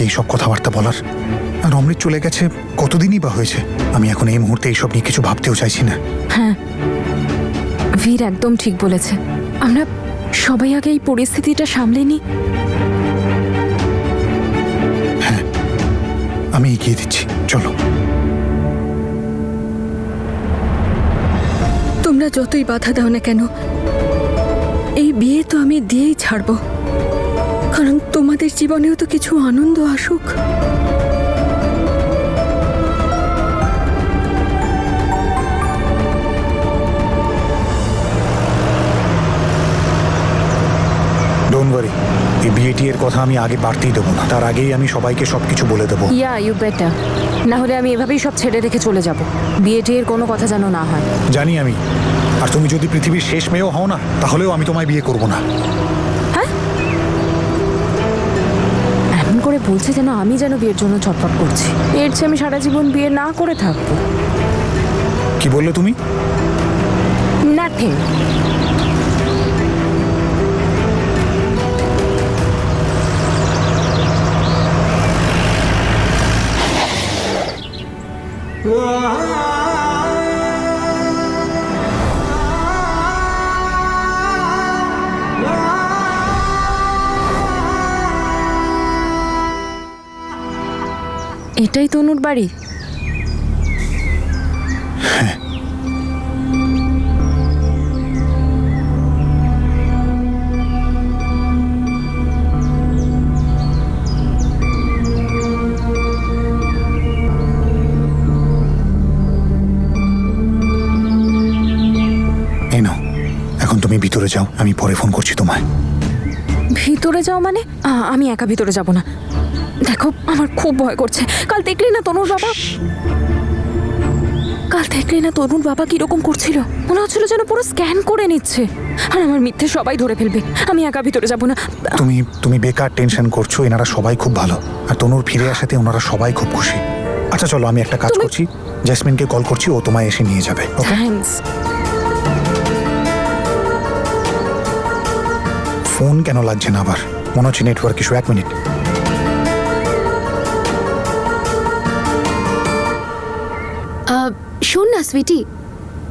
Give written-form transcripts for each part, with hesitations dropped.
এইসব কথাবার্তা বলার। আর অমৃত চলে গেছে কতদিনই বা হয়েছে। আমি এখন এই মুহূর্তে এইসব নিয়ে কিছু ভাবতেও চাইছি না। হ্যাঁ, বীর একদম ঠিক বলেছে। আমরা সবাই আগে এই পরিস্থিতিটা সামলে নিই। হ্যাঁ, আমি এগিয়ে দিচ্ছি, চলো। তোমরা যতই বাধা দাও না কেন, এই বিয়ে তো আমি দিয়েই ছাড়ব, কারণ তোমাদের জীবনেও তো কিছু আনন্দ আসুক। ডোন্ট ওয়ারি, এই বিয়েটি এর কথা আমি আগে বাড়তেই দেবো না। তার আগেই আমি সবাইকে সবকিছু বলে দেবো। Yeah you better. না হলে আমি এভাবেই সব ছেড়ে রেখে চলে যাব। বিয়েটির কোনো কথা যেন না হয়। জানি আমি। আর তুমি যদি পৃথিবীর শেষ মেয়েও হও না, তাহলেও আমি তোমায় বিয়ে করব না। হ্যাঁ, এমন করে বলছে যেন আমি যেন বিয়ের জন্য ছটফট করছি। এর চেয়ে আমি সারা জীবন বিয়ে না করে থাকবো। কি বললে তুমি? নাথিং। এটাই তনুর বাড়ি? এই নাও, এখন তুমি ভিতরে যাও, আমি পরে ফোন করছি তোমায়। ভিতরে যাও মানে? আমি একা ভিতরে যাব না। দেখো, আমার খুব ভয় করছে। কাল দেখলি না তনুর বাবা কিরকম করছিল? মনে হচ্ছিল যেন পুরো স্ক্যান করে নিচ্ছে। আর আমার মিথ্যে সবাই ধরে ফেলবে। আমি একা ভিতরে যাব না। তুমি বেকার টেনশন করছো। এনারা সবাই খুব ভালো, আর তনুর ফিরে আসাতে ওনারা সবাই খুব খুশি। আচ্ছা চলো, আমি একটা কাজ করছি, জেসমিনকে কল করছি, ও তোমায় এসে নিয়ে যাবে। ওকে? থ্যাঙ্কস। ফোন কেন লাগছে না আবার? মনে হচ্ছে নেটওয়ার্ক ইস্যু। 1 মিনিট। শোন না sweetie,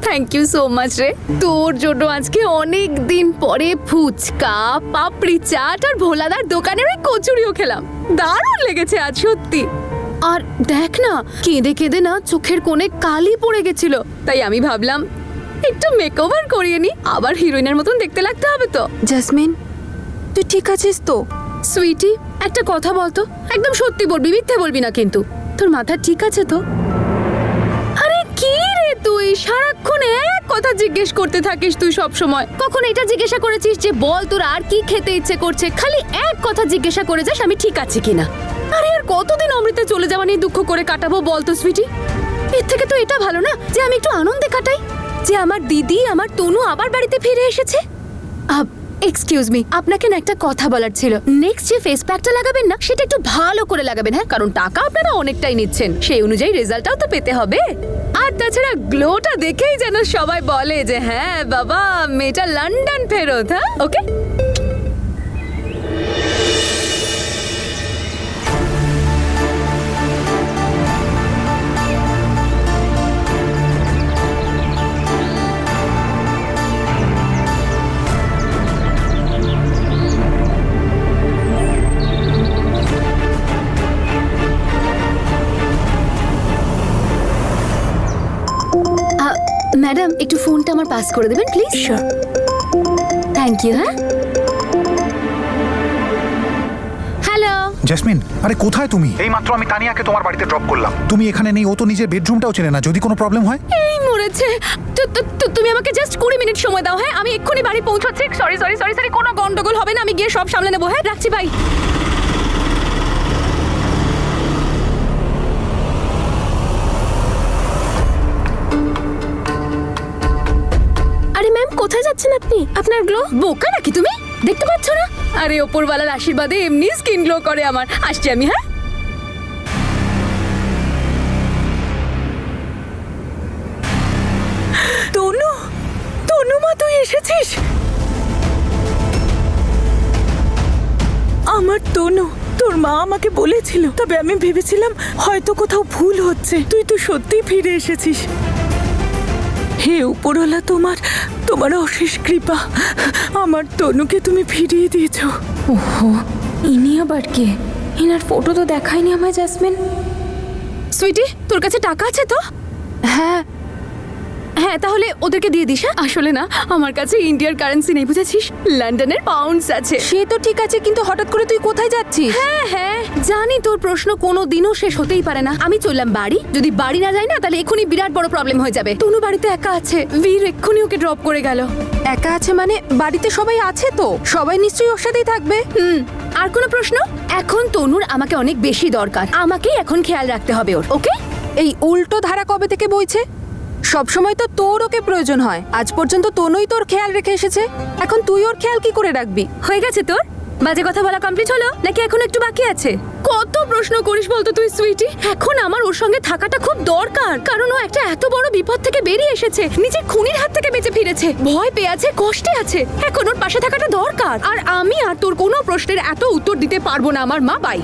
thank you so much রে। তোর জন্য আজকে অনেক দিন পরে ফুচকা, পাপড়ি চাট আর ভোলাদার দোকানের ওই কচুরিও খেলাম। দারুণ লেগেছে আজ সত্যি। আর দেখ না, কেঁদে কেঁদে না চোখের কোণে কালি পড়ে গেছিল। তাই আমি ভাবলাম একটু মেকওভার করিয়ে নি, আবার হিরোইনের মতন দেখতে লাগতে হবে তো। জেসমিন, তুই ঠিক আছিস তো? সুইটি, একটা কথা বলতো, একদম সত্যি বলবি, মিথ্যে বলবি না কিন্তু। তোর মাথা ঠিক আছে তো? আরে কি রে তুই সারাক্ষণ এক কথা জিজ্ঞেস করতে থাকিস তুই সব সময়। কখন এটা জিজ্ঞাসা করেছিস যে বল তোর আর কি খেতে ইচ্ছে করছে? খালি এক কথা জিজ্ঞাসা করে যাস আমি ঠিক আছি কিনা। আরে আর কতদিন অমৃতে চলে যাওয়া নিয়ে দুঃখ করে কাটাবো বল তো সুইটি? এর থেকে তো এটা ভালো না যে আমি একটু আনন্দে কাটাই, যে আমার দিদি, আমার তনু আবার বাড়িতে ফিরে এসেছে। এক্সকিউজ মি, আপনাকে না একটা কথা বলার ছিল। নেক্সট যে ফেস প্যাকটা লাগাবেন না, সেটা একটু ভালো করে লাগাবেন, হ্যাঁ? কারণ টাকা আপনারা অনেকটাই নিচ্ছেন, সেই অনুযায়ী রেজাল্টটাও তো পেতে হবে। আর তাছাড়া গ্লোটা দেখেই যেন সবাই বলে যে হ্যাঁ বাবা, মেয়েটা লন্ডন ফেরত। হ্যাঁ, ওকে? ম্যাডাম, একটু ফোনটা আমার পাস করে দেবেন প্লিজ। শিওর। Thank you. হ্যাঁ, হ্যালো জেসমিন, আরে কোথায় তুমি? এইমাত্র আমি তানিয়াকে তোমার বাড়িতে ড্রপ করলাম। তুমি এখানে নেই, ও তো নিজের বেডরুমটাও চেনে না। যদি কোনো প্রবলেম হয়? এই মরেছে। তুমি আমাকে জাস্ট 20 মিনিট সময় দাও, হ্যাঁ? আমি এক্ষুনি বাড়ি পৌঁছাচ্ছি। সরি সরি সরি সরি, কোনো গন্ডগোল হবে না, আমি গিয়ে সব সামলে নেবো। হ্যাঁ, রাখছি, বাই। আরে ম্যাম, কোথায় যাচ্ছেন আপনি? আপনার গ্লো বোকা নাকি তুমি? দেখতে পাচ্ছ না? আরে ওপরওয়ালার আশীর্বাদে এমনি স্কিন গ্লো করে আমার। আসছি আমি, হ্যাঁ? তনু, তনু মা, তুই এসেছিস? আমার তনু, তোর তোর মা আমাকে বলেছিল, তবে আমি ভেবেছিলাম হয়তো কোথাও ভুল হচ্ছে। তুই তো সত্যিই ফিরে এসেছিস। হে উপরওয়ালা, তোমার অশেষ কৃপা। আমার তনুকে তুমি ফিরিয়ে দিয়েছো। ওহো, ইনি আবার কে? এনার ফটো তো দেখায়নি আমায় জেসমিন। সুইটি, তোর কাছে টাকা আছে তো? হ্যাঁ হ্যাঁ, তাহলে ওদেরকে দিয়ে দিস। হ্যাঁ, আসলে না আমার কাছে ইন্ডিয়ার কারেন্সি নেই, বুঝেছিস? লন্ডনের পাউন্ডস আছে। সে তো ঠিক আছে, কিন্তু হঠাৎ করে তুই কোথায় যাচ্ছিস? হ্যাঁ হ্যাঁ, জানি তোর প্রশ্ন কোনো দিনও শেষ হতেই পারে না। আমি চললাম বাড়ি। যদি বাড়ি না যাই না, তাহলে এক্ষুনি বিরাট বড় প্রবলেম হয়ে যাবে। তনু বাড়িতে একা আছে, বীর এক্ষুনি ওকে ড্রপ করে গেল। একা আছে মানে? বাড়িতে সবাই আছে তো, সবাই নিশ্চয়ই ওর সাথেই থাকবে। আর কোনো প্রশ্ন? এখন তনুর আমাকে অনেক বেশি দরকার, আমাকেই এখন খেয়াল রাখতে হবে ওর, ওকে? এই উল্টো ধারা কবে থেকে বইছে? সবসময় তো তোর ওকে প্রয়োজন হয়, আজ পর্যন্ত তনুই তোর খেয়াল রেখে এসেছে, এখন তুই ওর খেয়াল কি করে রাখবি? হয়ে গেছে তোর? বাজে কথা বলা কমপ্লিট হলো নাকি এখন একটু বাকি আছে? কত প্রশ্ন করিস বলতো তুই সুইটি। এখন আমার ওর সঙ্গে থাকাটা খুব দরকার, কারণ ও একটা এত বড় বিপদ থেকে বেরিয়ে এসেছে, নিজের খুনির হাত থেকে বেঁচে ফিরেছে, ভয় পেয়ে আছে, কষ্টে আছে। এখন ওর পাশে থাকাটা দরকার। আর আমি আর তোর কোনো প্রশ্নের এত উত্তর দিতে পারবো না আমার মা। বাই।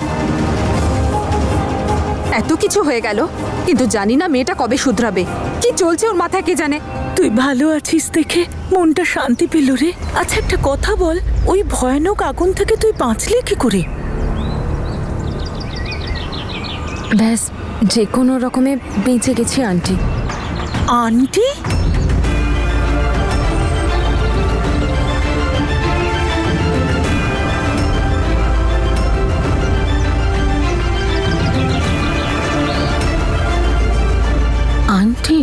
এত কিছু হয়ে গেল, কিন্তু জানি না মেয়েটা কবে শুধরাবে। কি চলছে ওর মাথায় কে জানে। তুই ভালো আছিস দেখে মনটা শান্তি পেল রে। আচ্ছা একটা কথা বল, ওই ভয়ানক আগুন থেকে তুই বাঁচলি কি করে? ব্যাস, যে কোনো রকমে বেঁচে গেছি আন্টি। আন্টি? আন্টি?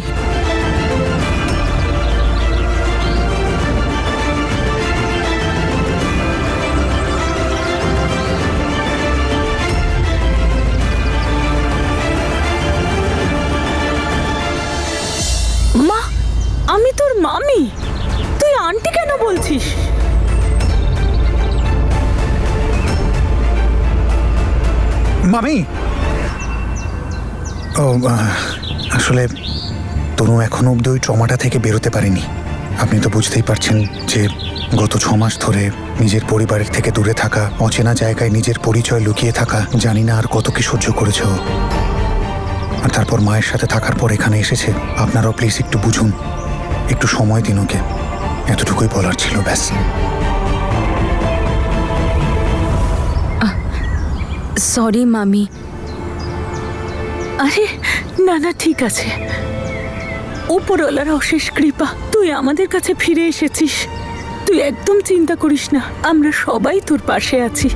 মা, আমি তোর মামি, তুই আন্টি কেন বলছিস? মামি, ও আসলে তনু এখনো অব্দি ওই ট্রমাটা থেকে বেরোতে পারেনি। আপনি তো বুঝতেই পারছেন যে গত 6 মাস ধরে নিজের পরিবারের থেকে দূরে থাকা, অচেনা জায়গায় নিজের পরিচয় লুকিয়ে থাকা, জানি না আর কত কি সহ্য করেছে ও। আর তারপর মায়ের সাথে থাকার পর এখানে এসেছে। আপনারাও প্লিজ একটু বুঝুন, একটু সময় দিন ওকে, এতটুকুই বলার ছিল ব্যাস। সরি মামি। আরে না না, ঠিক আছে। উপরওয়ালার অশেষ কৃপা, তুই আমাদের কাছে ফিরে এসেছিস। তুই একদম চিন্তা করিস না, আমরা সবাই তোর পাশে আছি।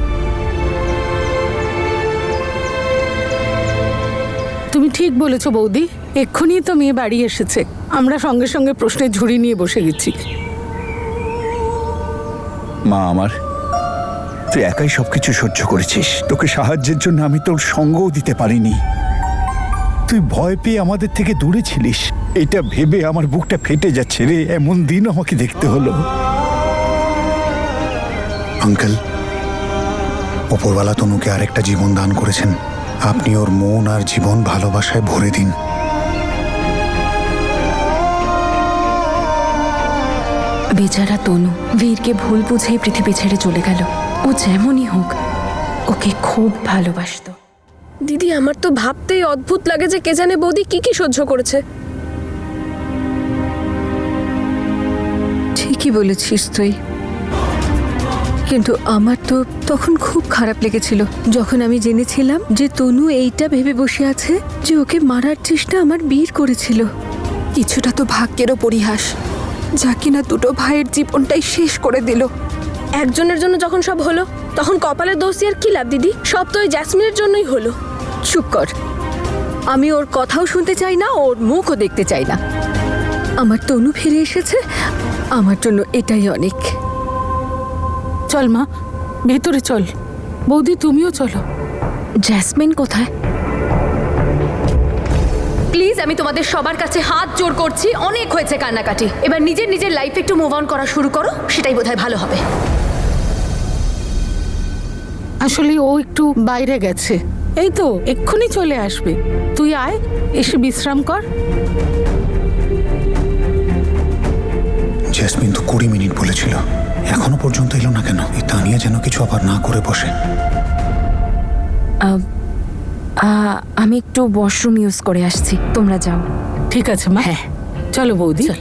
তুমি ঠিক বলেছো বৌদি, এক্ষুনি তো মেয়ে বাড়ি এসেছে, আমরা সঙ্গে সঙ্গে প্রশ্নের ঝুড়ি নিয়ে বসে গেছি। মা আমার, তুই একাই সবকিছু সহ্য করেছিস। তোকে সাহায্যের জন্য আমি তোর সঙ্গও দিতে পারিনি। তুই ভয় পেয়ে আমাদের থেকে দূরে ছিলিস, এটা ভেবে আমার বুকটা ফেটে যাচ্ছে রে। এমন দিন আমাকে দেখতে হলো। আঙ্কেল, ওপরওয়ালা তনুকে আরেকটা জীবন দান করেছেন। আপনি ওর মন আর জীবন ভালোবাসায় ভরে দিন। বেচারা তনু বীরকে ভুল বুঝেই পৃথিবী ছেড়ে চলে গেল। ও যেমনই হোক ওকে খুব ভালোবাসতো। দিদি, আমার তো ভাবতেই অদ্ভুত লাগে যে কে জানে বৌদি কি কি সহ্য করেছে। ঠিকই বলেছিস তুই, কিন্তু আমার তো তখন খুব খারাপ লেগেছিল যখন আমি জেনেছিলাম যে তনু এইটা ভেবে বসে আছে যে ওকে মারার চেষ্টা আমার বীর করেছিল। কিছুটা তো ভাগ্যেরও পরিহাস, যা কিনা দুটো ভাইয়ের জীবনটাই শেষ করে দিল। একজনের জন্য যখন সব হলো তখন কপালের দোষ দিয়ে আর কি লাভ দিদি? সব তো ওই জ্যাসমিনের জন্যই হলো। চুপ কর, আমি ওর কথাও শুনতে চাই না, ওর মুখও দেখতে চাই না। আমার তনু ফিরে এসেছে, আমার জন্য এটাই অনেক। চল মা, ভেতরে চল। বৌদি তুমিও চলো। জেসমিন কোথায়? প্লিজ, আমি তোমাদের সবার কাছে হাত জোড় করছি, অনেক হয়েছে কান্নাকাটি। এবার নিজের নিজের লাইফে একটু মুভ অন করা শুরু করো, সেটাই বোধহয় ভালো হবে। আসলে ও একটু বাইরে গেছে, এই তো এক্ষুনি চলে আসবে। তুই আয়, এসে বিশ্রাম কর। জেসমিন তো 20 মিনিট বলেছিল, এখনো পর্যন্ত এলো না কেন? এই তানিয়া যেন কিছু আবার না করে বসে। আমি একটু ওয়াশরুম ইউজ করে আসছি, তোমরা যাও। ঠিক আছে মা, হ্যাঁ। চলো বৌদি। চল।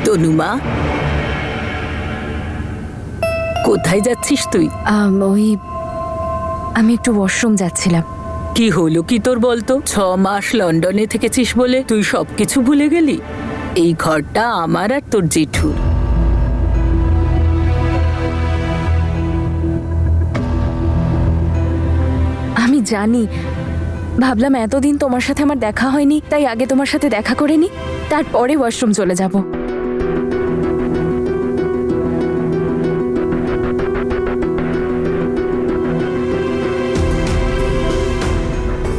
তনুমা, কোথায় যাচ্ছিস তুই? আমি একটু ওয়াশরুম যাচ্ছিলাম। কি হলো কি তোর বলতো? 6 মাস লন্ডনে থেকেছিস বলে তুই সবকিছু ভুলে গেলি? এই ঘরটা আমার আর তোর জেঠুর। আমি জানি, ভাবলাম এতদিন তোমার সাথে আমার দেখা হয়নি, তাই আগে তোমার সাথে দেখা করে নি, তারপরে ওয়াশরুম চলে যাব।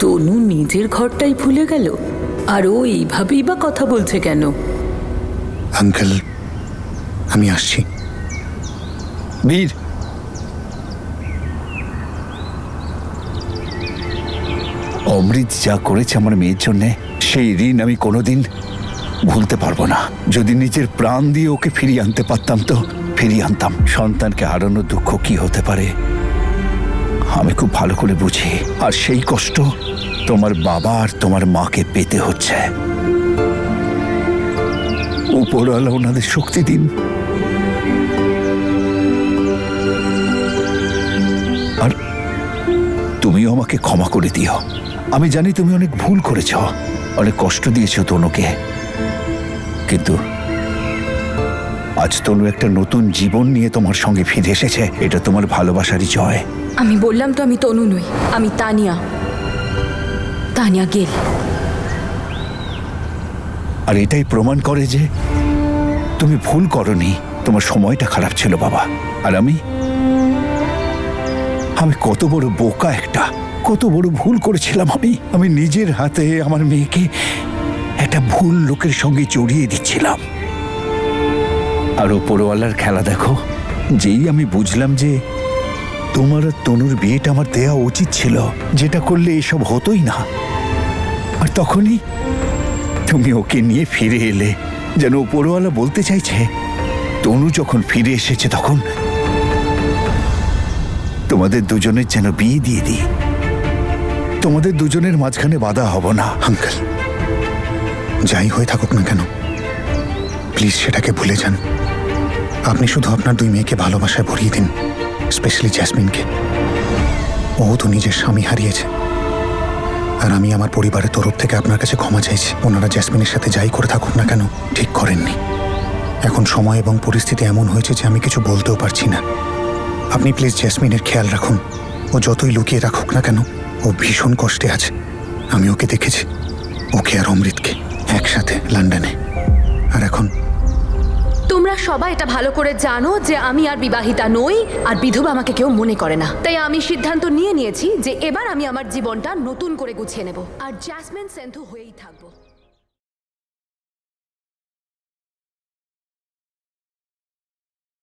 তনু নিজের ঘরটাই ভুলে গেল, আর ও এইভাবেই বা কথা বলছে কেন? আঙ্কেল, আমি আসছি। বীর, অমৃত যা করেছে আমার মেয়ের জন্যে, সেই ঋণ আমি কোনোদিন ভুলতে পারবো না। যদি নিজের প্রাণ দিয়ে ওকে ফিরিয়ে আনতে পারতাম তো ফিরিয়ে আনতাম। সন্তানকে হারানোর দুঃখ কি হতে পারে আমি খুব ভালো করে বুঝি, আর সেই কষ্ট তোমার বাবা আর তোমার মাকে পেতে হচ্ছে। উপরওয়ালা ওনাদের শক্তি দিন। আর তুমিও আমাকে ক্ষমা করে দিও। আমি জানি তুমি অনেক ভুল করেছ, অনেক কষ্ট দিয়েছ তনুকে, কিন্তু আজ তনু একটা নতুন জীবন নিয়ে তোমার সঙ্গে ফিরে এসেছে। এটা তোমার ভালোবাসারই জয়। আমি বললাম তো আমি তনু নই, আমি তানিয়া, তানিয়া গেল। আর এটাই প্রমাণ করে যে তুমি ভুল করনি। তোমার সময়টা খারাপ ছিল বাবা। আর আমি কত বড় বোকা একটা, কত বড় ভুল করেছিলাম আমি নিজের হাতে আমার মেয়েকে একটা ভুল লোকের সঙ্গে জড়িয়ে দিচ্ছিলাম। আর ওপরওয়ালার খেলা দেখো, যেই আমি বুঝলাম যে তোমার আর তনুর বিয়েটা আমার দেয়া উচিত ছিল, যেটা করলে এসব হতোই না, আর তখনই তুমি ওকে নিয়ে ফিরে এলে। যেন ওপরওয়ালা বলতে চাইছে তনু যখন ফিরে এসেছে তখন তোমাদের দুজনের যেন বিয়ে দিয়ে দিই। তোমাদের দুজনের মাঝখানে বাধা হব না। আঙ্কেল, যাই হয়ে থাকুক না কেন, প্লিজ সেটাকে ভুলে যান। আপনি শুধু আপনার 2 মেয়েকে ভালোবাসায় ভরিয়ে দিন, স্পেশালি জ্যাসমিনকে। ও তো নিজের স্বামী হারিয়েছে, আর আমি আমার পরিবারের তরফ থেকে আপনার কাছে ক্ষমা চাইছি। ওনারা জ্যাসমিনের সাথে যাই করে থাকুক না কেন, ঠিক করেননি। এখন সময় এবং পরিস্থিতি এমন হয়েছে যে আমি কিছু বলতেও পারছি না। আপনি প্লিজ জ্যাসমিনের খেয়াল রাখুন। ও যতই লুকিয়ে রাখুক না কেন, ও ভীষণ কষ্টে আছে। আমি ওকে দেখেছি, ওকে আর অমৃতকে একসাথে লন্ডনে। আর এখন তোমরা সবাই এটা ভালো করে জানো যে আমি আর বিবাহিতা নই, আর বিধবা আমাকে কেউ মনে করে না। তাই আমি সিদ্ধান্ত নিয়েছি যে এবার আমি আমার জীবনটা নতুন করে গুছিয়ে নেব, আর জ্যাসমিন সেন্থু হয়েই থাকবো।